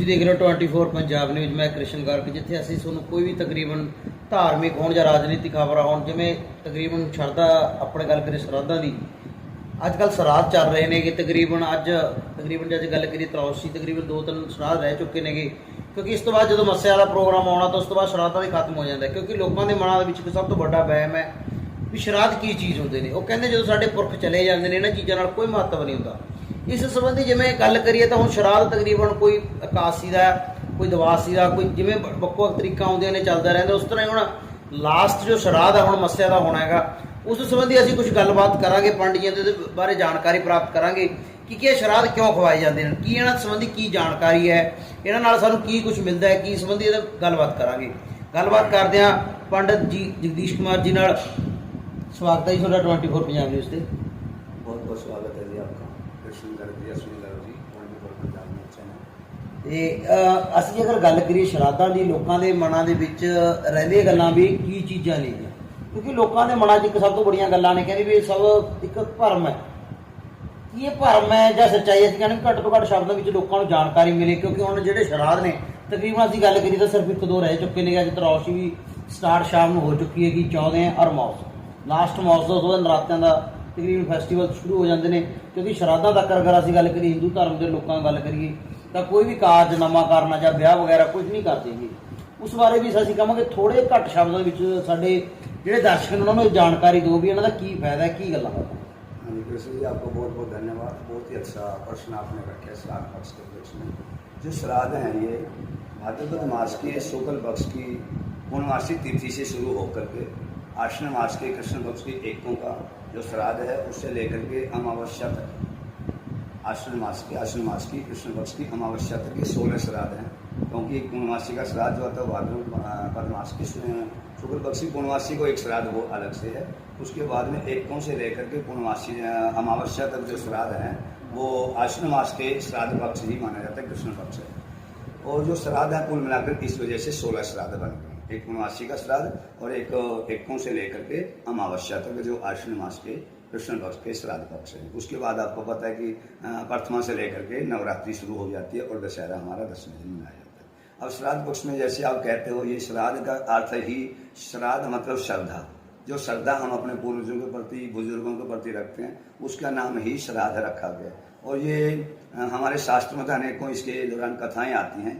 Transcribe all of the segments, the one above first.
ਤੁਸੀਂ ਦੇਖ ਰਹੇ ਹੋ 24 ਪੰਜਾਬ ਨਿਊਜ਼। ਮੈਂ ਕ੍ਰਿਸ਼ਨ ਗਰਗ, ਜਿੱਥੇ ਅਸੀਂ ਤੁਹਾਨੂੰ ਕੋਈ ਵੀ ਤਕਰੀਬਨ ਧਾਰਮਿਕ ਹੋਣ ਜਾਂ ਰਾਜਨੀਤਿਕ ਖਬਰਾਂ ਹੋਣ, ਜਿਵੇਂ ਤਕਰੀਬਨ ਸ਼ਰਧਾ ਆਪਣੇ ਗੱਲ ਕਰੀਏ ਸ਼ਰਾਧਾਂ ਦੀ, ਅੱਜ ਕੱਲ੍ਹ ਸ਼ਰਾਧ ਚੱਲ ਰਹੇ ਨੇਗੇ। ਤਕਰੀਬਨ ਜੇ ਅੱਜ ਗੱਲ ਕਰੀਏ ਤਰੌਸ਼ੀ, ਤਕਰੀਬਨ 2-3 ਸ਼ਰਾਧ ਰਹਿ ਚੁੱਕੇ ਨੇਗੇ, ਕਿਉਂਕਿ ਇਸ ਤੋਂ ਬਾਅਦ ਜਦੋਂ ਮੱਸਿਆ ਦਾ ਪ੍ਰੋਗਰਾਮ ਆਉਣਾ ਤਾਂ ਉਸ ਤੋਂ ਬਾਅਦ ਸ਼ਰਾਧਾਂ ਵੀ ਖਤਮ ਹੋ ਜਾਂਦਾ, ਕਿਉਂਕਿ ਲੋਕਾਂ ਦੇ ਮਨਾਂ ਦੇ ਵਿੱਚ ਇੱਕ ਸਭ ਤੋਂ ਵੱਡਾ ਵਹਿਮ ਹੈ ਵੀ ਸ਼ਰਾਧ ਕੀ ਚੀਜ਼ ਹੁੰਦੇ ਨੇ। ਉਹ ਕਹਿੰਦੇ ਜਦੋਂ ਸਾਡੇ ਪੁਰਖ ਚਲੇ ਜਾਂਦੇ ਨੇ, ਇਹਨਾਂ ਚੀਜ਼ਾਂ ਨਾਲ ਕੋਈ ਮਹੱਤਵ ਨਹੀਂ ਹੁੰਦਾ। ਇਸ ਸੰਬੰਧੀ ਜਿਵੇਂ ਗੱਲ ਕਰੀਏ ਤਾਂ ਹੁਣ ਸ਼ਰਾਧ ਤਕਰੀਬਨ ਕੋਈ ਇਕਾਸੀ ਦਾ, ਕੋਈ ਦਵਾਸੀ ਦਾ, ਕੋਈ ਜਿਵੇਂ ਵੱਖੋ ਵੱਖ ਤਰੀਕਾ ਆਉਂਦੀਆਂ ਨੇ, ਚੱਲਦਾ ਰਹਿੰਦਾ। ਉਸ ਤਰ੍ਹਾਂ ਹੀ ਹੁਣ ਲਾਸਟ ਜੋ ਸ਼ਰਾਧ ਹੈ ਹੁਣ ਮੱਸਿਆ ਦਾ ਹੋਣਾ ਹੈਗਾ, ਉਸ ਸੰਬੰਧੀ ਅਸੀਂ ਕੁਝ ਗੱਲਬਾਤ ਕਰਾਂਗੇ, ਪੰਡਿਤਾਂ ਦੇ ਬਾਰੇ ਜਾਣਕਾਰੀ ਪ੍ਰਾਪਤ ਕਰਾਂਗੇ ਕਿ ਇਹ ਸ਼ਰਾਧ ਕਿਉਂ ਖਵਾਏ ਜਾਂਦੇ ਨੇ, ਕੀ ਇਹਨਾਂ ਸੰਬੰਧੀ ਕੀ ਜਾਣਕਾਰੀ ਹੈ, ਇਹਨਾਂ ਨਾਲ ਸਾਨੂੰ ਕੀ ਕੁਝ ਮਿਲਦਾ ਹੈ, ਕੀ ਸੰਬੰਧੀ ਇਹਦਾ ਗੱਲਬਾਤ ਕਰਾਂਗੇ। ਗੱਲਬਾਤ ਕਰਦੇ ਹਾਂ ਪੰਡਿਤ ਜੀ ਜਗਦੀਸ਼ ਕੁਮਾਰ ਜੀ ਨਾਲ। ਸਵਾਗਤ ਹੈ ਜੀ ਤੁਹਾਡਾ 24 ਪੰਜਾਬ ਨਿਊਜ਼ ਤੇ। बहुत बहुत स्वागत है जी आपका। Krishna Garg ji, Ashwini Garg ji, 24 Punjab news channel. ਤੇ ਅਸੀਂ ਅਗਰ ਗੱਲ ਕਰੀਏ ਸ਼ਰਾਧਾਂ ਦੀ, ਲੋਕਾਂ ਦੇ ਮਨਾਂ ਦੇ ਵਿੱਚ ਰਹਿੰਦੀਆਂ ਗੱਲਾਂ ਵੀ ਕੀ ਚੀਜ਼ਾਂ ਨੇ, ਕਿਉਂਕਿ ਲੋਕਾਂ ਦੇ ਮਨਾਂ 'ਚ ਇੱਕ ਸਭ ਤੋਂ ਬੜੀਆਂ ਗੱਲਾਂ ਨੇ, ਕਹਿੰਦੇ ਵੀ ਇਹ ਸਭ ਇੱਕ ਭਰਮ ਹੈ। ਕੀ ਇਹ ਭਰਮ ਹੈ ਜਾਂ ਸੱਚਾਈ? ਅਸੀਂ ਕਹਿੰਦੇ ਘੱਟ ਤੋਂ ਘੱਟ ਸ਼ਬਦਾਂ ਵਿੱਚ ਲੋਕਾਂ ਨੂੰ ਜਾਣਕਾਰੀ ਮਿਲੇ, ਕਿਉਂਕਿ ਹੁਣ ਜਿਹੜੇ ਸ਼ਰਾਧ ਨੇ ਤਕਰੀਬਨ ਅਸੀਂ ਗੱਲ ਕਰੀਏ ਤਾਂ ਸਿਰਫ 1-2 ਰਹਿ ਚੁੱਕੇ ਨੇ। ਅੱਜ ਤਰੌਸ਼ੀ ਵੀ ਸਟਾਰਟ ਸ਼ਾਮ ਨੂੰ ਹੋ ਚੁੱਕੀ ਹੈਗੀ, 14 ਔਰ ਮੌਸ ਲਾਸਟ ਮੌਸ ਦਾ, ਉਹਦਾ ਨਰਾਤਿਆਂ ਦਾ ਤਕਰੀਬਨ ਫੈਸਟੀਵਲ ਸ਼ੁਰੂ ਹੋ ਜਾਂਦੇ ਨੇ। ਕਿਉਂਕਿ ਸ਼ਰਾਧਾਂ ਤੱਕ ਅਗਰ ਅਸੀਂ ਗੱਲ ਕਰੀਏ ਹਿੰਦੂ ਧਰਮ ਦੇ ਲੋਕਾਂ ਦੀ ਗੱਲ ਕਰੀਏ ਤਾਂ ਕੋਈ ਵੀ ਕਾਰਜ ਨਵਾਂ ਕਰਨਾ ਜਾਂ ਵਿਆਹ ਵਗੈਰਾ ਕੁਝ ਨਹੀਂ ਕਰਦੇ ਜੀ। ਉਸ ਬਾਰੇ ਵੀ ਅਸੀਂ ਕਹਾਂਗੇ ਥੋੜੇ ਘੱਟ ਸ਼ਬਦਾਂ ਵਿੱਚ ਸਾਡੇ ਜਿਹੜੇ ਦਰਸ਼ਕ ਨੇ ਉਹਨਾਂ ਨੂੰ ਜਾਣਕਾਰੀ ਦਿਓ ਵੀ ਇਹਨਾਂ ਦਾ ਕੀ ਫਾਇਦਾ ਹੈ, ਕੀ ਗੱਲਾਂ ਬਾਤਾਂ। हाँ जी कृष्ण जी, आपको बहुत बहुत धन्यवाद। बहुत ही अच्छा प्रश्न आपने रखे श्राद्ध पक्ष के पक्ष में। जो श्राद्ध हैं ये भाद्रपद मास की शुक्ल पक्ष की पूर्णमासी तिथि से शुरू होकर के आश्विन मास के कृष्ण पक्ष की एकों का जो श्राद्ध है उससे लेकर के अमावस्या तक, आश्विन मास की कृष्ण पक्ष की अमावस्या तक ये 16 श्राद्ध हैं। क्योंकि पूर्णमासी का श्राद्ध जो होता है भाद्रपद मास की शुक्ल पक्ष की पूर्णमासी को एक श्राद्ध वो अलग से है। उसके बाद में एकों से लेकर के पूर्णमासी अमावस्या तक जो श्राद्ध हैं वो आश्विन मास के श्राद्ध पक्ष ही माना जाता है, कृष्ण पक्ष है। और जो श्राद्ध है कुल मिलाकर इस वजह से 16 श्राद्ध बनते हैं, एक पूर्णमासी का श्राद्ध और एक एकों से लेकर के अमावस्या तक जो आश्विन मास के कृष्ण पक्ष के श्राद्ध पक्ष है। उसके बाद आपको पता है कि प्रथमा से लेकर के नवरात्रि शुरू हो जाती है और दशहरा हमारा 10वें दिन मनाया जाता है। अब श्राद्ध पक्ष में जैसे आप कहते हो, ये श्राद्ध का अर्थ ही, श्राद्ध मतलब श्रद्धा। जो श्रद्धा हम अपने पूर्वजों के प्रति, बुजुर्गों के प्रति रखते हैं, उसका नाम ही श्राद्ध रखा गया। और ये हमारे शास्त्र में अनेकों इसके दौरान कथाएं आती हैं,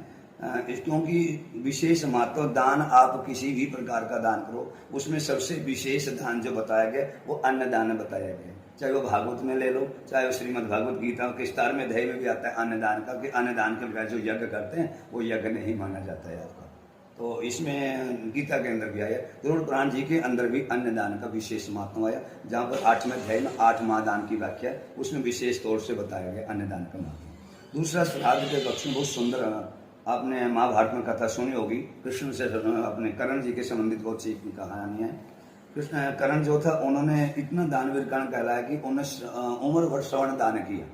क्योंकि विशेष महत्व दान, आप किसी भी प्रकार का दान करो उसमें सबसे विशेष दान जो बताया गया वो अन्नदान बताया गया। चाहे वो भागवत में ले लो, चाहे वो श्रीमद् भागवत गीता के विस्तार में अध्याय में भी आता है अन्नदान का, कि अन्नदान के बजाय जो यज्ञ करते हैं वो यज्ञ नहीं माना जाता है आपका। तो इसमें गीता के अंदर भी आया, गरुड़ पुराण जी के अंदर भी अन्नदान का विशेष महत्व आया, जहाँ पर 8वें अध्याय में 8 महादान की व्याख्या है, उसमें विशेष तौर से बताया गया अन्नदान का महत्व। दूसरा श्राद्ध के पक्ष में बहुत सुंदर, आपने महाभारत में कथा सुनी होगी, कृष्ण से अपने कर्ण जी के संबंधित बहुत सी कहानी है। कृष्ण कर्ण जो था उन्होंने इतना दानवीर कर्ण कहलाया कि उन्होंने उम्र भर श्रवण दान किया।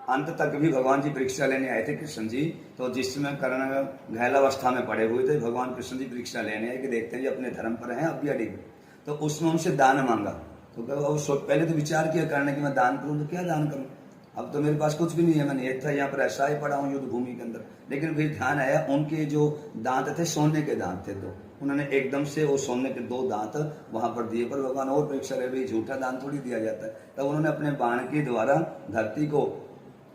अंत तक भी भगवान जी परीक्षा लेने आए थे कृष्ण जी, तो जिस समय कर्ण घैलावस्था में पड़े हुए थे, भगवान कृष्ण जी परीक्षा लेने आए कि देखते हैं जी अपने धर्म पर हैं, अब भी अडिग। तो उसमें उनसे दान मांगा। तो पहले तो विचार किया कर्ण कि मैं दान करूँ तो क्या दान करूँ, अब तो मेरे पास कुछ भी नहीं है, मैं नहीं था, यहाँ पर ऐसा ही पड़ा हूँ युद्ध भूमि के अंदर। लेकिन फिर ध्यान आया उनके जो दांत थे सोने के दांत थे, तो उन्होंने एकदम से वो सोने के 2 दांत वहां पर दिए। पर भगवान और परीक्षा ले रही, झूठा दान थोड़ी दिया जाता है। तब उन्होंने अपने बाण के द्वारा धरती को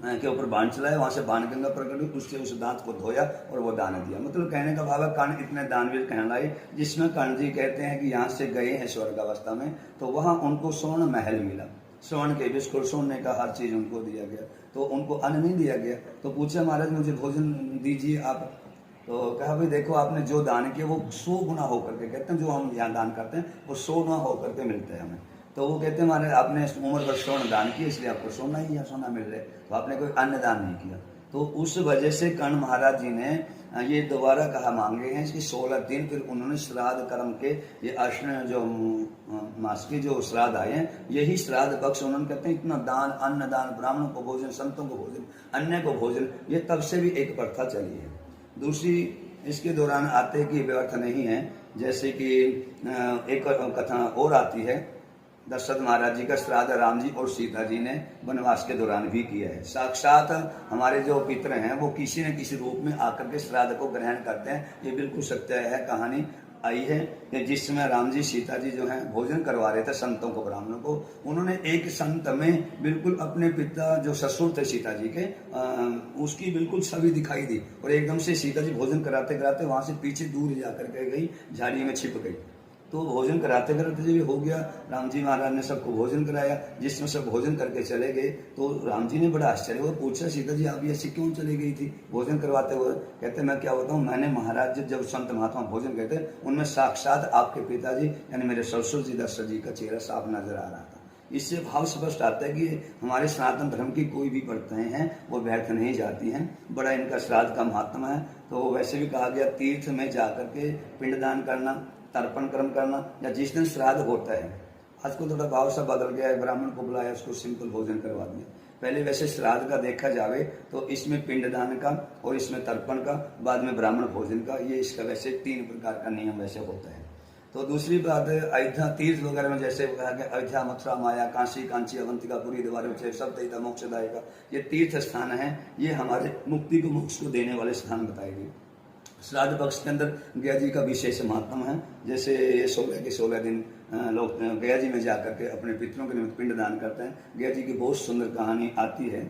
के ऊपर बाण चलाया, वहां से बाण गंगा प्रकट हुई, उससे उस दांत को धोया और वो दान दिया। मतलब कहने का भाव है कर्ण इतने दानवीर कहलाए, जिसमें कर्ण जी कहते हैं कि यहाँ से गए हैं स्वर्ग अवस्था में, तो वहां उनको स्वर्ण महल मिला, स्वर्ण के बिस्कुट, सोने का हर चीज उनको दिया गया, तो उनको अन्न नहीं दिया गया। तो पूछा महाराज मुझे भोजन दीजिए आप, तो कहा भाई देखो आपने जो दान किया वो 100 गुना होकर के, कहते हैं जो हम यहाँ दान करते हैं वो 100 गुना होकर के मिलते हैं हमें। तो वो कहते हैं महाराज आपने उम्र भर स्वर्ण दान किया इसलिए आपको सोना ही या सोना मिल रहा है, तो आपने कोई अन्न दान नहीं किया। तो उस वजह से कर्ण महाराज जी ने ये दोबारा कहा मांगे हैं कि 16 दिन फिर उन्होंने श्राद्ध कर्म के, ये आश्विन जो मास के जो श्राद्ध आए हैं, यही श्राद्ध पक्ष उन्होंने कहते हैं इतना दान, अन्न दान, ब्राह्मणों को भोजन, संतों को भोजन, अन्य को भोजन, ये तब से भी एक प्रथा चली है। दूसरी इसके दौरान आते कि व्यर्थ नहीं है, जैसे कि एक कथा और आती है दशरथ महाराज जी का श्राद्ध राम जी और सीता जी ने वनवास के दौरान भी किया है। साक्षात हमारे जो पितर हैं वो किसी न किसी रूप में आकर के श्राद्ध को ग्रहण करते हैं। ये बिल्कुल सत्य है, कहानी आई है कि जिस समय राम जी सीता जी जो हैं भोजन करवा रहे थे संतों को, ब्राह्मणों को, उन्होंने एक संत में बिल्कुल अपने पिता जो ससुर थे सीता जी के उसकी बिल्कुल छवि दिखाई दी और एकदम से सीता जी भोजन कराते कराते वहां से पीछे दूर जाकर के गई, झाड़ी में छिप गई। तो भोजन कराते कराते जब हो गया, राम जी महाराज ने सबको भोजन कराया। जिसमें सब भोजन करके चले गए तो राम जी ने बड़ा आश्चर्य हुआ, पूछा सीता जी आप ऐसी क्यों चली गई थी भोजन करवाते हुए? कहते मैं क्या बताऊं, मैंने महाराज जब संत महात्मा भोजन करते उनमें साक्षात आपके पिताजी यानी मेरे ससुर जी दशरथ जी का चेहरा साफ नजर आ रहा था। इससे भाव स्पष्ट आता है कि हमारे सनातन धर्म की कोई भी प्रथाएं हैं वो व्यर्थ नहीं जाती हैं, बड़ा इनका श्राद्ध का महात्मा है। तो वैसे भी कहा गया तीर्थ में जाकर के पिंडदान करना, तर्पण कर्म करना, या जिस दिन श्राद्ध होता है, आजकल थोड़ा भाव सा बदल गया है, ब्राह्मण को बुलाया उसको सिंपल भोजन करवा दिया। पहले वैसे श्राद्ध का देखा जावे तो इसमें पिंडदान का और इसमें तर्पण का, बाद में ब्राह्मण भोजन का, ये इसका वैसे 3 प्रकार का नियम वैसे होता है। तो दूसरी बात है अयोध्या तीर्थ वगैरह में जैसे कहा गया अयोध्या, मथुरा, माया, काशी, कांची, अवंतिका, पुरी, द्वारका, सप्तहिता, मोक्षदायिका, ये तीर्थ स्थान है। ये हमारे मुक्ति को, मोक्ष को देने वाले स्थान बताए गए। श्राद्ध पक्ष के अंदर गया जी का विशेष महत्व है। जैसे 16 के 16 दिन लोग गया जी में जाकर के अपने पितरों के निमित्त पिंड दान करते हैं। गया जी की बहुत सुंदर कहानी आती है।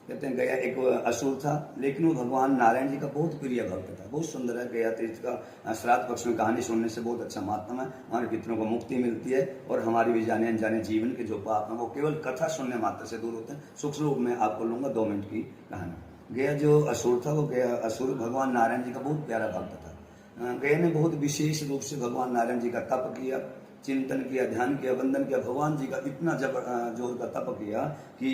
कहते हैं गया एक असुर था, लेकिन वो भगवान नारायण जी का बहुत प्रिय भक्त था। बहुत सुंदर है गया तीर्थ का श्राद्ध पक्ष में कहानी सुनने से बहुत अच्छा महात्मा है। हमारे पितरों को मुक्ति मिलती है और हमारी भी जाने अनजाने जीवन के जो पाप हैं वो केवल कथा सुनने मात्र से दूर होते हैं। सूक्ष्म रूप में आपको लूंगा 2 मिनट की कहानी। गया जो असुर था वो गया असुर भगवान नारायण जी का बहुत प्यारा भक्त था। गया ने बहुत विशेष रूप से भगवान नारायण जी का तप किया, चिंतन किया, ध्यान किया, वंदन किया। भगवान जी का इतना जोर का तप किया कि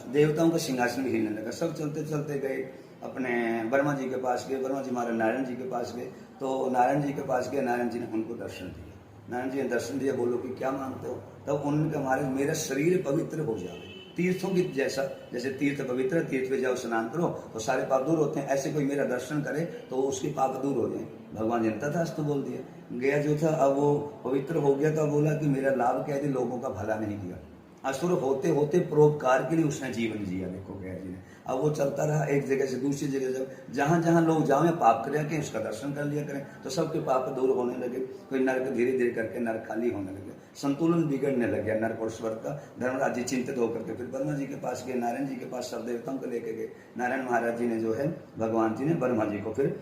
देवताओं का सिंहासन भी हिलने लगा। सब चलते चलते गए अपने वर्मा जी के पास गए। वर्मा जी महाराज नारायण जी के पास गए। तो नारायण जी के पास गए, नारायण जी ने उनको दर्शन दिया। नारायण जी ने दर्शन दिया, बोलो कि क्या मांगते हो? तब उन्होंने कहा महाराज मेरा शरीर पवित्र हो जाए, तीर्थों की जैसा, जैसे तीर्थ पवित्र है, तीर्थ पे जाओ स्नान करो तो सारे पाप दूर होते हैं, ऐसे कोई मेरा दर्शन करे तो उसके पाप दूर हो जाए। भगवान जनता था तो बोल दिया। गया जो था अब वो पवित्र हो गया था, बोला कि मेरा लाभ क्या है, लोगों का भला नहीं किया। असुर होते होते परोपकार के लिए उसने जीवन जिया। देखो गया जी ने, अब वो चलता रहा एक जगह से दूसरी जगह, जब जहां जहां लोग जावे पाप करें के उसका दर्शन कर लिया करें तो सबके पाप दूर होने लगे। कोई नरक धीरे धीरे करके नरक खाली होने लगे, संतुलन बिगड़ने लग गया नरक और स्वर्ग का। धर्मराज जी चिंतित होकर के फिर वर्मा जी के पास गए, नारायण जी के पास सब देवताओं को लेके गए। नारायण महाराज जी ने जो है भगवान जी ने वर्मा जी को फिर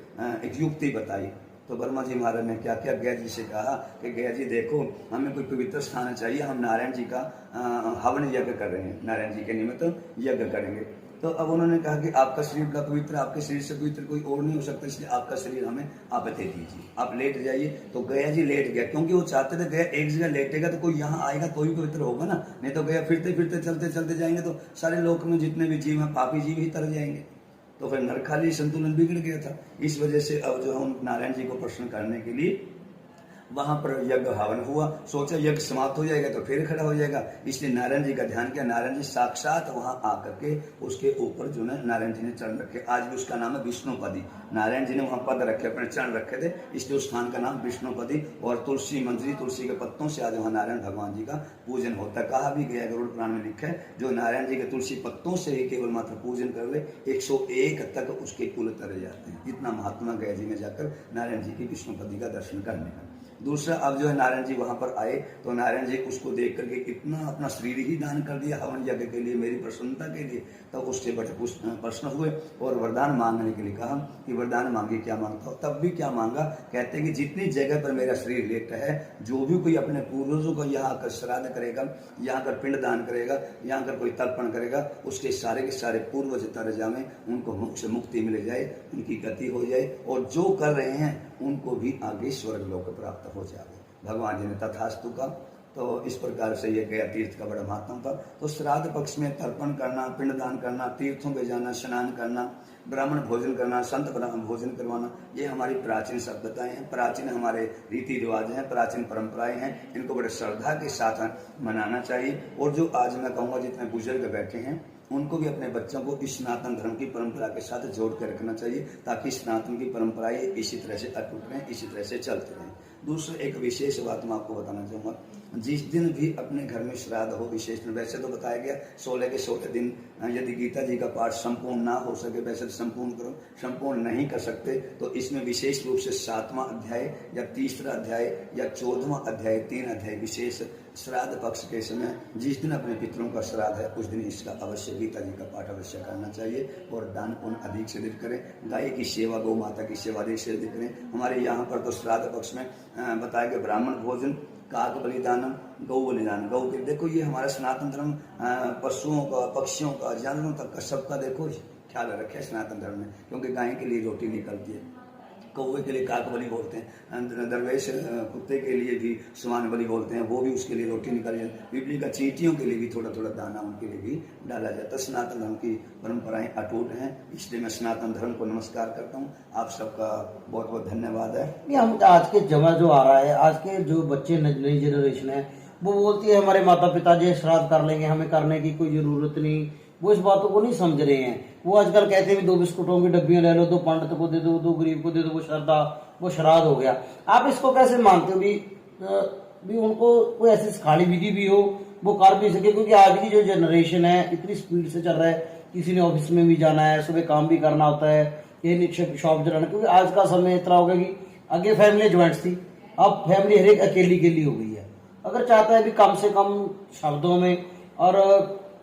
एक युक्ति बताई। तो वर्मा जी महाराज ने क्या किया, गया जी से कहा कि गया जी देखो हमें कोई पवित्र स्थान चाहिए, हम नारायण जी का हवन यज्ञ कर रहे हैं, नारायण जी के निमित्त यज्ञ करेंगे। तो अब उन्होंने कहा कि आपका शरीर बड़ा पवित्र, आपके शरीर से पवित्र कोई और नहीं हो सकता, इसलिए आपका शरीर हमें आप दे दीजिए, आप लेट जाइए। तो गया जी लेट गया, क्योंकि वो चाहते थे गया एक जगह लेटेगा तो कोई यहाँ आएगा तो भी पवित्र होगा ना, नहीं तो गया फिरते फिरते चलते चलते जाएंगे तो सारे लोक में जितने भी जीव हैं पापी जीव ही तर जाएंगे। तो फिर नरखाली संतुलन बिगड़ गया था। इस वजह से अब जो हम नारायण जी को प्रसन्न करने के लिए वहां पर यज्ञ हवन हुआ। सोचा यज्ञ समाप्त हो जाएगा तो फिर खड़ा हो जाएगा, इसलिए नारायण जी का ध्यान किया। नारायण जी साक्षात वहां आकर के उसके ऊपर जो है नारायण जी ने चरण रखे। आज भी उसका नाम है विष्णुपदी। नारायण जी ने वहां पद रखे, अपने चरण रखे थे, इसलिए उस स्थान का नाम विष्णुपदी। और तुलसी मंजरी, तुलसी के पत्तों से आज वहां नारायण भगवान जी का पूजन होता है। कहा भी गया गरुड़ पुराण में लिखा है, जो नारायण जी के तुलसी पत्तों से ही केवल मात्र पूजन कर ले 101 तक उसके कुल तरे जाते हैं। इतना महात्मा गया जी में जाकर नारायण जी की विष्णुपदी का दर्शन करने का। दूसरा, अब जो है नारायण जी वहां पर आए तो नारायण जी उसको देख करके इतना अपना शरीर ही दान कर दिया हवन यज्ञ के लिए, मेरी प्रसन्नता के लिए। तब उससे बड़े प्रश्न हुए और वरदान मांगने के लिए कहा कि वरदान मांगे, क्या मांगता हो? तब भी क्या मांगा, कहते हैं कि जितनी जगह पर मेरा शरीर लेटा है, जो भी कोई अपने पूर्वजों को यहाँ आकर श्राद्ध करेगा, यहाँ कर पिंड दान करेगा, यहाँ कर कोई तर्पण करेगा, उसके सारे के सारे पूर्वज तर जाए, उनको मोक्ष मुक्ति मिल जाए, उनकी गति हो जाए, और जो कर रहे हैं उनको भी आगे स्वर्ग लोक प्राप्त हो जाए। भगवान जी ने तथास्तु का। तो इस प्रकार से ये गया तीर्थ का बड़ा महत्व था। तो श्राद्ध पक्ष में तर्पण करना, पिंडदान करना, तीर्थों पे जाना, स्नान करना, ब्राह्मण भोजन करना, संत भोजन करवाना, ये हमारी प्राचीन सभ्यताएं हैं, प्राचीन हमारे रीति रिवाज हैं, प्राचीन परंपराएं हैं। इनको बड़े श्रद्धा के साथ मनाना चाहिए। और जो आज मैं कहूँगा जितने बुजुर्ग बैठे हैं उनको भी अपने बच्चों को इस सनातन धर्म की परंपरा के साथ जोड़ कर रखना चाहिए, ताकि सनातन की परंपराएं इसी तरह से अटूट रहें, इसी तरह से चलते रहें। दूसरा एक विशेष बात मैं आपको बताना चाहूँगा, जिस दिन भी अपने घर में श्राद्ध हो विशेष दिन, वैसे तो बताया गया 16 के 16 दिन यदि गीता जी का पाठ संपूर्ण ना हो सके वैसे तो संपूर्ण करो, संपूर्ण नहीं कर सकते तो इसमें विशेष रूप से 7वां अध्याय या 3रा अध्याय या 14वां अध्याय 3 अध्याय विशेष श्राद्ध पक्ष के समय जिस दिन अपने पितरों का श्राद्ध है उस दिन इसका अवश्य गीता जी का पाठ अवश्य करना चाहिए और दान पुण्य अधिक से अधिक करें। गाय की सेवा, गौ माता की सेवा अधिक से अधिक करें। हमारे यहाँ पर तो श्राद्ध पक्ष में बताया गया ब्राह्मण भोजन, काक बलिदानम, गौ बलिदान। गौ के देखो ये हमारा सनातन धर्म पशुओं का, पक्षियों का, जानवरों तक का सबका देखो ख्याल रखे सनातन धर्म में, क्योंकि गाय के लिए रोटी निकलती है, कौवे के लिए काक बलि बोलते हैं, दरवेश कुत्ते के लिए भी समान बलि बोलते हैं, वो भी उसके लिए रोटी निकल जाए। पिपली का चींटियों के लिए भी थोड़ा थोड़ा दाना उनके लिए भी डाला जाता है। सनातन धर्म की परंपराएं अटूट हैं, इसलिए मैं सनातन धर्म को नमस्कार करता हूँ। आप सबका बहुत बहुत धन्यवाद है। हम आज के जमा जो आ रहा है, आज के जो बच्चे नई जनरेशन है वो बोलती है हमारे माता पिता जी श्राद्ध कर लेंगे, हमें करने की कोई जरूरत नहीं, वो इस बातों को नहीं समझ रहे हैं। वो आजकल कहते हैं 2 बिस्कुटों की डब्बियां ले लो, 2 पंडित को दे दो, 2 गरीब को दे दो, वो श्रद्धा, वो श्राद्ध हो गया। आप इसको कैसे मानते हो भी उनको कोई ऐसी सिखाड़ी विधि भी हो वो कर भी सके, क्योंकि आज की जो जनरेशन है इतनी स्पीड से चल रहा है, किसी ने ऑफिस में भी जाना है, सुबह काम भी करना होता है, ये शॉप चलाना, क्योंकि आज का समय इतना हो गया कि आगे फैमिली ज्वाइंट थी, अब फैमिली हर एक अकेली के लिए हो गई है। अगर चाहता है भी कम से कम शब्दों में और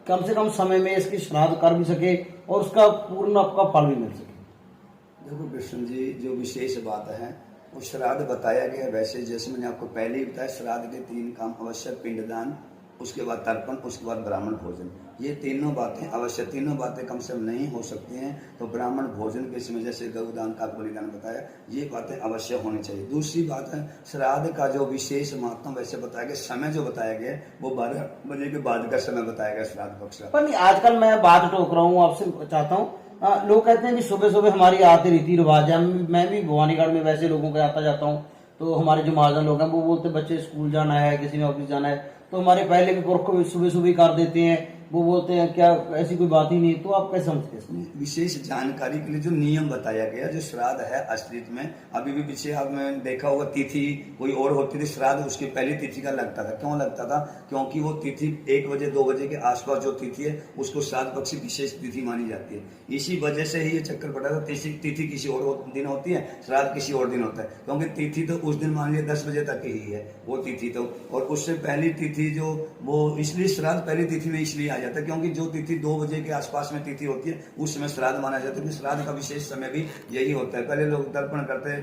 कम से कम समय में इसकी श्राद्ध कर भी सके और उसका पूर्ण आपका फल भी मिल सके। देखो कृष्ण जी, जो विशेष बात है वो श्राद्ध बताया गया, वैसे जैसे मैंने आपको पहले ही बताया श्राद्ध के 3 काम अवश्य, पिंडदान, उसके बाद तर्पण, उसके बाद ब्राह्मण भोजन। ये तीनों बातें अवश्य, तीनों बातें कम से कम नहीं हो सकती हैं तो ब्राह्मण भोजन के समय जैसे गौदान का बलिदान बताया, ये बातें अवश्य होनी चाहिए। दूसरी बात है श्राद्ध का जो विशेष महत्व वैसे बताया गया, समय जो बताया गया वो 12 बजे के बाद का समय बताया गया श्राद्ध पक्ष का। पर नहीं, आजकल मैं बात टोक रहा हूँ आपसे, चाहता हूँ लोग कहते हैं कि सुबह सुबह हमारी आते रीति रिवाज है, मैं भी भवानीगढ़ में वैसे लोगों के आता जाता हूँ, तो हमारे जो महाजन लोग हैं वो बोलते बच्चे स्कूल जाना है, किसी ने ऑफिस जाना है, तो हमारे पहले भी पुरख को सुबह सुबह कर देते हैं, वो बोलते हैं क्या ऐसी कोई बात ही नहीं। तो आप कैसे समझते हैं? विशेष जानकारी के लिए जो नियम बताया गया, जो श्राद्ध है असलियत में अभी भी पीछे आपने देखा होगा तिथि कोई और होती थी, श्राद्ध उसकी पहली तिथि का लगता था। क्यों लगता था? क्योंकि वो तिथि 1 बजे 2 बजे के आसपास जो तिथि है उसको श्राद्ध पक्ष की विशेष तिथि मानी जाती है। इसी वजह से ही ये चक्कर पड़ा था, तिथि किसी और दिन होती है, श्राद्ध किसी और दिन होता है, क्योंकि तिथि तो उस दिन मान लिया 10 बजे तक ही है वो तिथि तो, और उससे पहली तिथि जो वो इसलिए श्राद्ध पहली तिथि में इसलिए आ जाता है क्योंकि जो तिथि 2 बजे के आसपास में तिथि होती है उस समय श्राद्ध माना जाता है। श्राद्ध का विशेष समय भी यही होता है। पहले लोग तर्पण करते,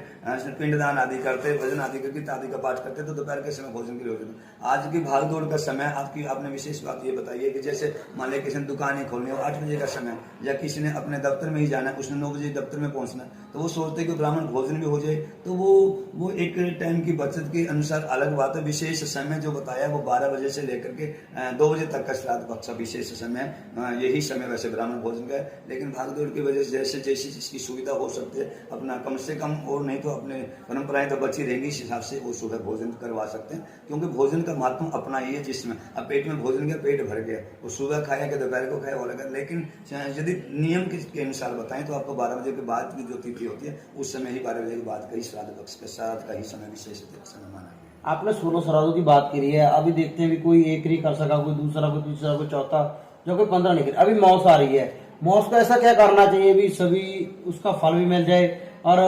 पिंडदान आदि करते, भजन आदि करके आदि का पाठ करते, तो दोपहर के समय भोजन के लिए होते थे। आज की भाग दौड़ का समय आपने विशेष बात ये बताई है कि जैसे मान लिया किसी ने दुकानें खोलनी हो 8 बजे का समय, या किसी ने अपने दफ्तर में ही जाना है, उसने 9 बजे दफ्तर में पहुंचना, तो वो सोचते कि ब्राह्मण भोजन भी हो जाए, तो वो एक टाइम की बचत के अनुसार अलग बात है। विशेष समय जो बताया वो 12 बजे से लेकर के 2 बजे तक का श्राद्ध पक्ष विशेष समय, यही समय वैसे ब्राह्मण भोजन का है। लेकिन भागदौड़ की वजह से जैसे जैसी जिसकी सुविधा हो सकती है अपना कम से कम, और नहीं तो अपने परंपराएं तो बची रहेंगी, इस हिसाब से वो सुबह भोजन करवा सकते हैं, क्योंकि भोजन का महत्व अपना ही है। जिसमें अब पेट में भोजन गया, पेट भर गया, वो सुबह खाया कि दोपहर को खाया वो लगा। लेकिन यदि नियम के अनुसार बताएं तो आपको 12 बजे के बाद की जो तिथि होती है उस समय ही 12 बजे के बाद का ही श्राद्ध पक्ष का श्राद्ध का ही समय विशेष समय माना गया। आपने 16 श्राद्धों की बात करी है, अभी देखते हैं भी कोई एक नहीं कर सका, कोई दूसरा, कोई तीसरा, कोई चौथा, जो कोई 15 नहीं कर। अभी मौस आ रही है, मौस को ऐसा क्या करना चाहिए भी सभी उसका फल भी मिल जाए और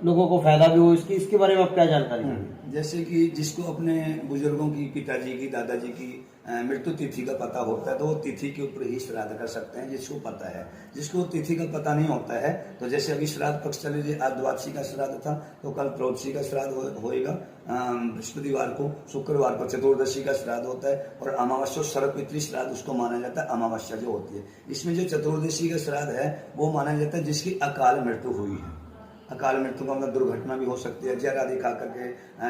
लोगों को फायदा भी हो, इसके बारे में आप क्या जानकारी है? जैसे कि जिसको अपने बुजुर्गों की, पिताजी की, दादाजी की मृत्यु तिथि का पता होता है तो वो तिथि के ऊपर ही श्राद्ध कर सकते हैं, जिसको पता है। जिसको तिथि का पता नहीं होता है तो जैसे अभी श्राद्ध पक्ष चले जाए, आज द्वादशी का श्राद्ध था तो कल त्रयोदशी का श्राद्ध होएगा, बृहस्पतिवार को, शुक्रवार को चतुर्दशी का श्राद्ध होता है, और अमावस्या सर्वपितृ श्राद्ध उसको माना जाता है। अमावस्या जो होती है, इसमें जो चतुर्दशी का श्राद्ध है वो माना जाता है जिसकी अकाल मृत्यु हुई है। अकाल मृत्यु का मतलब दुर्घटना भी हो सकती है, जहर आदि खा करके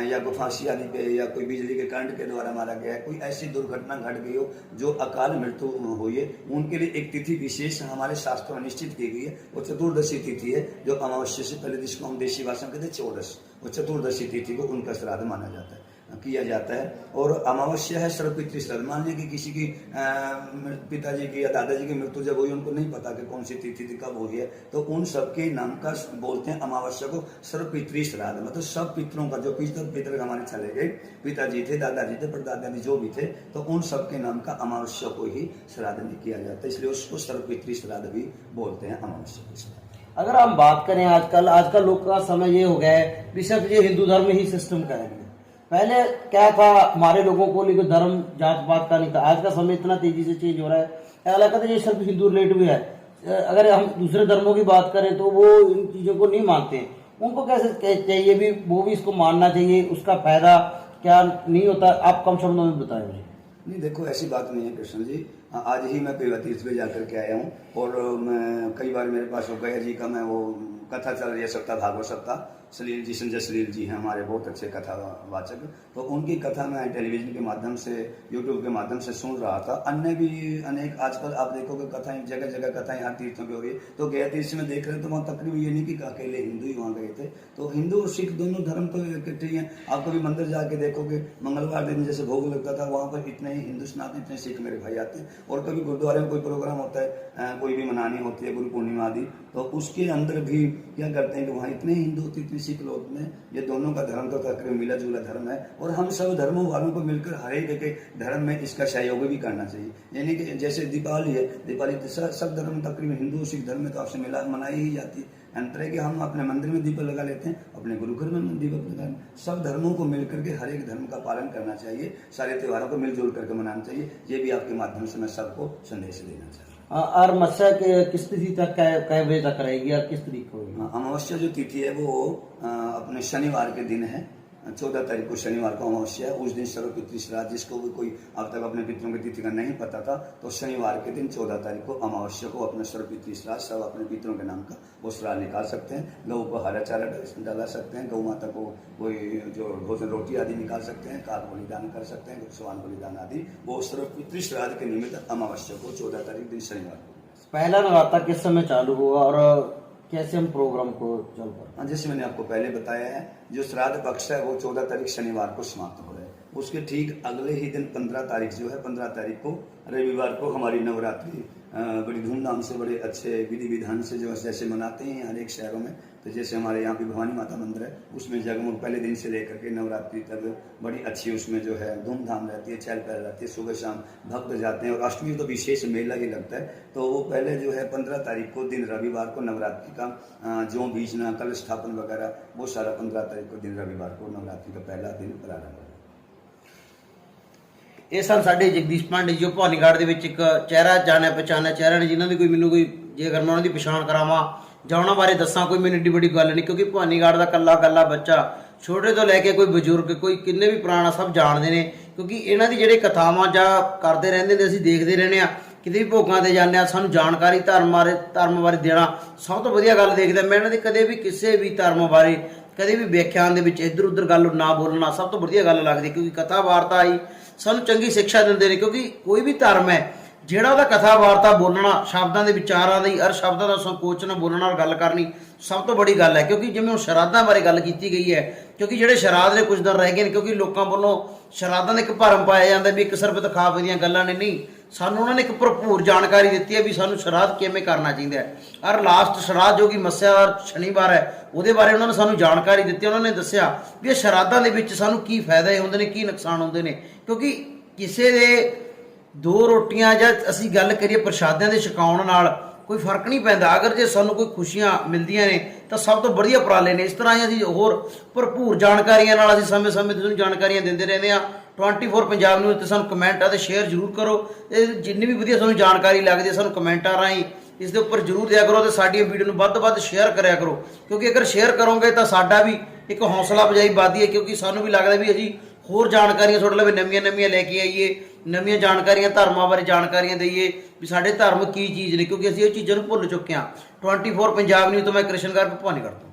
या कोई फांसी आदि पे या कोई बिजली के करंट के द्वारा मारा गया है, कोई ऐसी दुर्घटना घट गई हो जो अकाल मृत्यु हुई है, उनके लिए एक तिथि विशेष हमारे शास्त्रों में निश्चित की गई है। वो चतुर्दशी तिथि है, जो अमावस्या से पहले, जिसको हम देशी भाषा में कहते हैं चौदस, वो चतुर्दशी तिथि को उनका श्राद्ध माना जाता है। किया जाता है। और अमावस्या है सर्वपितृ श्राद्ध। मान लीजिए कि किसी की पिताजी की या दादाजी की मृत्यु जब हुई, उनको नहीं पता कि कौन सी तिथि कब हुई है, तो उन सबके नाम का बोलते हैं अमावस्या को सर्वपितृ श्राद्ध। मतलब सब पितरों का, जो पितर हमारे चले गए, पिताजी थे, दादाजी थे, परदादाजी जो भी थे, तो उन सबके नाम का अमावस्या को ही श्राद्ध नहीं किया जाता, इसलिए उसको सर्वपितृ श्राद्ध भी बोलते हैं, अमावस्या की श्राद्ध। अगर हम बात करें आजकल लोग का समय ये हो गया है कि सिर्फ ये हिंदू धर्म ही सिस्टम करेंगे। पहले क्या था, हमारे लोगों को लेकर धर्म जात पात का नहीं था। आज का समय इतना तेजी से चेंज हो रहा है, ऐसा लगता है ये सिर्फ हिंदू रिलेटिव है। अगर हम दूसरे धर्मों की बात करें तो वो इन चीज़ों को नहीं मानते। उनको कैसे चाहिए भी, वो भी इसको मानना चाहिए, उसका फायदा क्या नहीं होता, आप कम शब्दों में बताएं मुझे। नहीं, देखो ऐसी बात नहीं है कृष्ण जी। आज ही मैं पेवा तीर्थ पे जाकर के आया हूँ, और मैं कई बार मेरे पास वो गया जी का मैं वो कथा चल रही है, सप्ताह भागवत सप्ताह, सलील जी, संजय सलील जी हैं हमारे बहुत अच्छे कथावाचक, तो उनकी कथा मैं टेलीविजन के माध्यम से, यूट्यूब के माध्यम से सुन रहा था। अन्य भी अनेक आजकल आप देखोगे कथाएं, जगह जगह कथाएं हर तीर्थों पे हो रही है। तो गया तीर्थ में देख रहे हैं तो वहाँ तकरीबन ये नहीं कि अकेले हिंदू ही वहाँ गए थे, तो हिंदू और सिख दोनों धर्म तो इकट्ठे ही हैं। आप कभी मंदिर जाके देखोगे, मंगलवार दिन जैसे भोग लगता था, वहाँ पर इतने ही हिंदू स्नातन, इतने सिख मेरे भाई आते हैं। और कभी गुरुद्वारे में कोई प्रोग्राम होता है, कोई भी मनानी होती है, गुरु पूर्णिमा आदि, तो उसके अंदर भी क्या करते हैं कि वहाँ इतने हिंदू होते, इतने सिख लोग होते हैं। ये दोनों का धर्म तो तकरीबन मिला जुला धर्म है, और हम सब धर्मों वालों को मिलकर हर एक के धर्म में इसका सहयोग भी करना चाहिए। यानी कि जैसे दीपावली है, दीपावली सब धर्म तकरीबन हिंदू सिख धर्म में तो आपसे मनाई ही जाती है। अंतर है कि हम अपने मंदिर में दीपक लगा लेते हैं, अपने गुरु घर में दीपक लगा। सब धर्मों को मिलकर के हर एक धर्म का पालन करना चाहिए, सारे त्योहारों को मिलजुल करके मनाना चाहिए। ये भी आपके माध्यम से मैं सबको संदेश देना चाहता हूँ। और मत्स्य किस तिथि तक, कै बजे तक रहेगी और किस तरीके को होगी? अमावस्या जो तिथि है वो अपने शनिवार के दिन है, 14 तारीख को शनिवार को अमावस्या है। उस दिन सर्वपितृ श्राद्ध, जिसको भी कोई अब तक अपने पितरों की तिथि का नहीं पता था, तो शनिवार के दिन 14 तारीख को अमावस्या को अपना सर्वपितृ श्राद्ध, सब अपने पितरों के नाम का वो श्राद्ध निकाल सकते हैं। गौ को हरा चारा डाला सकते हैं, गौ माता को कोई जो भोजन रोटी आदि निकाल सकते हैं, काक बलिदान कर सकते हैं, स्वान बलिदान आदि। वो सर्वपितृ श्राद्ध के निमित्त अमावस्या को 14 तारीख दिन शनिवार को। पहला नवरात्र किस समय चालू हुआ और कैसे हम प्रोग्राम को चल पा? जैसे मैंने आपको पहले बताया है, जो श्राद्ध पक्ष है वो 14 तारीख शनिवार को समाप्त हो रहा है। उसके ठीक अगले ही दिन 15 तारीख जो है, 15 तारीख को रविवार को हमारी नवरात्रि बड़ी धूमधाम से, बड़े अच्छे विधि विधान से जो जैसे मनाते हैं हर एक शहरों में। तो जैसे हमारे यहाँ भी भवानी माता मंदिर है, उसमें जगमग पहले दिन से लेकर के नवरात्रि तक बड़ी अच्छी उसमें जो है धूमधाम रहती है, चहल पहल रहती है। सुबह शाम भक्त जाते हैं, और अष्टमी तो विशेष मेला ही लगता है। तो वो पहले जो है 15 तारीख को दिन रविवार को नवरात्रि का जो बीजना, कल स्थापन वगैरह, वो सारा 15 तारीख को दिन रविवार को नवरात्रि का पहला दिन प्रारंभ है। ਇਹ ਸਨ ਸਾਡੇ ਜਗਦੀਸ਼ ਪਾਂਡੇ ਜੋ ਭਵਾਨੀਗੜ੍ਹ ਦੇ ਵਿੱਚ ਇੱਕ ਚਿਹਰਾ ਜਾਣਿਆ ਪਛਾਣਿਆ ਚਿਹਰਾ ਨੇ, ਜਿਨ੍ਹਾਂ ਦੀ ਕੋਈ ਮੈਨੂੰ ਕੋਈ, ਜੇ ਅਗਰ ਮੈਂ ਉਹਨਾਂ ਦੀ ਪਛਾਣ ਕਰਾਵਾਂ ਜਾਂ ਉਹਨਾਂ ਬਾਰੇ ਦੱਸਾਂ, ਕੋਈ ਮੈਨੂੰ ਏਡੀ ਵੱਡੀ ਗੱਲ ਨਹੀਂ, ਕਿਉਂਕਿ ਭਵਾਨੀਗੜ੍ਹ ਦਾ ਕੱਲਾ ਬੱਚਾ, ਛੋਟੇ ਤੋਂ ਲੈ ਕੇ ਕੋਈ ਬਜ਼ੁਰਗ, ਕੋਈ ਕਿੰਨੇ ਵੀ ਪੁਰਾਣਾ, ਸਭ ਜਾਣਦੇ ਨੇ। ਕਿਉਂਕਿ ਇਹਨਾਂ ਦੀ ਜਿਹੜੇ ਕਥਾਵਾਂ ਜਾਂ ਕਰਦੇ ਰਹਿੰਦੇ ਨੇ, ਅਸੀਂ ਦੇਖਦੇ ਰਹਿੰਦੇ ਹਾਂ, ਕਿਤੇ ਵੀ ਭੋਗਾਂ ਤੇ ਜਾਂਦੇ ਹਾਂ, ਸਾਨੂੰ ਜਾਣਕਾਰੀ ਧਰਮ ਬਾਰੇ ਦੇਣਾ ਸਭ ਤੋਂ ਵਧੀਆ ਗੱਲ ਦੇਖਦਾ। ਮੈਂ ਇਹਨਾਂ ਦੀ ਕਦੇ ਵੀ ਕਿਸੇ ਵੀ ਧਰਮ ਬਾਰੇ ਕਦੇ ਵੀ ਵਿਆਖਿਆਨ ਦੇ ਵਿੱਚ ਇੱਧਰ ਉੱਧਰ ਗੱਲ ਨਾ ਬੋਲਣਾ ਸਭ ਤੋਂ ਵਧੀਆ ਗੱਲ ਲੱਗਦੀ, ਕਿਉਂਕਿ ਕਥਾ ਵਾਰਤਾ ਹੀ ਸਾਨੂੰ ਚੰਗੀ ਸਿੱਖਿਆ ਦਿੰਦੇ ਨੇ। ਕਿਉਂਕਿ ਕੋਈ ਵੀ ਧਰਮ ਹੈ ਜਿਹੜਾ ਉਹਦਾ ਕਥਾ ਵਾਰਤਾ ਬੋਲਣਾ, ਸ਼ਬਦਾਂ ਦੇ ਵਿਚਾਰਾਂ ਦੀ, ਅਰ ਸ਼ਬਦਾਂ ਦਾ ਸੰਕੋਚ ਨਾਲ ਬੋਲਣਾ ਔਰ ਗੱਲ ਕਰਨੀ ਸਭ ਤੋਂ ਬੜੀ ਗੱਲ ਹੈ। ਕਿਉਂਕਿ ਜਿਵੇਂ ਹੁਣ ਸ਼ਰਾਧਾਂ ਬਾਰੇ ਗੱਲ ਕੀਤੀ ਗਈ ਹੈ, ਕਿਉਂਕਿ ਜਿਹੜੇ ਸ਼ਰਾਧ ਦੇ ਕੁਝ ਦਿਨ ਰਹਿ ਗਏ ਨੇ, ਕਿਉਂਕਿ ਲੋਕਾਂ ਵੱਲੋਂ ਸ਼ਰਾਧਾਂ ਦਾ ਇੱਕ ਭਰਮ ਪਾਇਆ ਜਾਂਦਾ ਵੀ ਇੱਕ ਸਿਰਫ ਦਿਖਾਵੇ ਦੀਆਂ ਗੱਲਾਂ ਨੇ। ਨਹੀਂ, ਸਾਨੂੰ ਉਹਨਾਂ ਨੇ ਇੱਕ ਭਰਪੂਰ ਜਾਣਕਾਰੀ ਦਿੱਤੀ ਹੈ ਵੀ ਸਾਨੂੰ ਸ਼ਰਾਧ ਕਿਵੇਂ ਕਰਨਾ ਚਾਹੀਦਾ ਹੈ। ਔਰ ਲਾਸਟ ਸ਼ਰਾਧ ਜੋ ਕਿ ਮੱਸਿਆ ਸ਼ਨੀਵਾਰ ਹੈ, ਉਹਦੇ ਬਾਰੇ ਉਹਨਾਂ ਨੇ ਸਾਨੂੰ ਜਾਣਕਾਰੀ ਦਿੱਤੀ। ਉਹਨਾਂ ਨੇ ਦੱਸਿਆ ਵੀ ਇਹ ਸ਼ਰਾਧਾਂ ਦੇ ਵਿੱਚ ਸਾਨੂੰ ਕੀ ਫਾਇਦੇ ਹੁੰਦੇ ਨੇ, ਕੀ ਨੁਕਸਾਨ ਹੁੰਦੇ ਨੇ। ਕਿਉਂਕਿ ਕਿਸੇ ਦੇ 2 ਰੋਟੀਆਂ ਜਾਂ ਅਸੀਂ ਗੱਲ ਕਰੀਏ ਪ੍ਰਸ਼ਾਦਿਆਂ ਦੇ ਛਕਾਉਣ ਨਾਲ ਕੋਈ ਫਰਕ ਨਹੀਂ ਪੈਂਦਾ। ਅਗਰ ਜੇ ਸਾਨੂੰ ਕੋਈ ਖੁਸ਼ੀਆਂ ਮਿਲਦੀਆਂ ਨੇ ਤਾਂ ਸਭ ਤੋਂ ਵਧੀਆ ਉਪਰਾਲੇ ਨੇ। ਇਸ ਤਰ੍ਹਾਂ ਹੀ ਅਸੀਂ ਹੋਰ ਭਰਪੂਰ ਜਾਣਕਾਰੀਆਂ ਨਾਲ ਅਸੀਂ ਸਮੇਂ-ਸਮੇਂ ਤੇ ਤੁਹਾਨੂੰ ਜਾਣਕਾਰੀਆਂ ਦਿੰਦੇ ਰਹਿੰਦੇ ਹਾਂ। 24 ਪੰਜਾਬ ਨਿਊਜ਼ 'ਤੇ ਸਾਨੂੰ ਕਮੈਂਟ ਅਤੇ ਸ਼ੇਅਰ ਜ਼ਰੂਰ ਕਰੋ। ਇਹ ਜਿੰਨੀ ਵੀ ਵਧੀਆ ਤੁਹਾਨੂੰ ਜਾਣਕਾਰੀ ਲੱਗਦੀ ਹੈ ਸਾਨੂੰ ਕਮੈਂਟਾਂ ਰਾਹੀਂ ਇਸ ਦੇ ਉੱਪਰ ਜ਼ਰੂਰ ਦਿਆ ਕਰੋ, ਅਤੇ ਸਾਡੀਆਂ ਵੀਡੀਓ ਨੂੰ ਵੱਧ ਤੋਂ ਵੱਧ ਸ਼ੇਅਰ ਕਰਿਆ ਕਰੋ। ਕਿਉਂਕਿ ਅਗਰ ਸ਼ੇਅਰ ਕਰੋਗੇ ਤਾਂ ਸਾਡਾ ਵੀ ਇੱਕ ਹੌਸਲਾ ਅਫਜ਼ਾਈ ਵੱਧਦੀ ਹੈ, ਕਿਉਂਕਿ ਸਾਨੂੰ ਵੀ ਲੱਗਦਾ ਵੀ ਅਸੀਂ ਹੋਰ ਜਾਣਕਾਰੀਆਂ ਤੁਹਾਡੇ ਲਈ ਨਵੀਆਂ ਲੈ ਕੇ ਆਈਏ, ਨਵੀਆਂ ਜਾਣਕਾਰੀਆਂ ਧਰਮਾਂ ਬਾਰੇ ਜਾਣਕਾਰੀਆਂ ਦਈਏ ਵੀ ਸਾਡੇ ਧਰਮ ਕੀ ਚੀਜ਼ ਨੇ, ਕਿਉਂਕਿ ਅਸੀਂ ਇਹ ਚੀਜ਼ਾਂ ਨੂੰ ਭੁੱਲ ਚੁੱਕੇ ਹਾਂ। 24 ਪੰਜਾਬ ਨਿਊਜ਼ ਤੋਂ ਮੈਂ ਕ੍ਰਿਸ਼ਨ ਗਰਗ ਭਵਾਨੀਗੜ੍ਹ ਤੋਂ।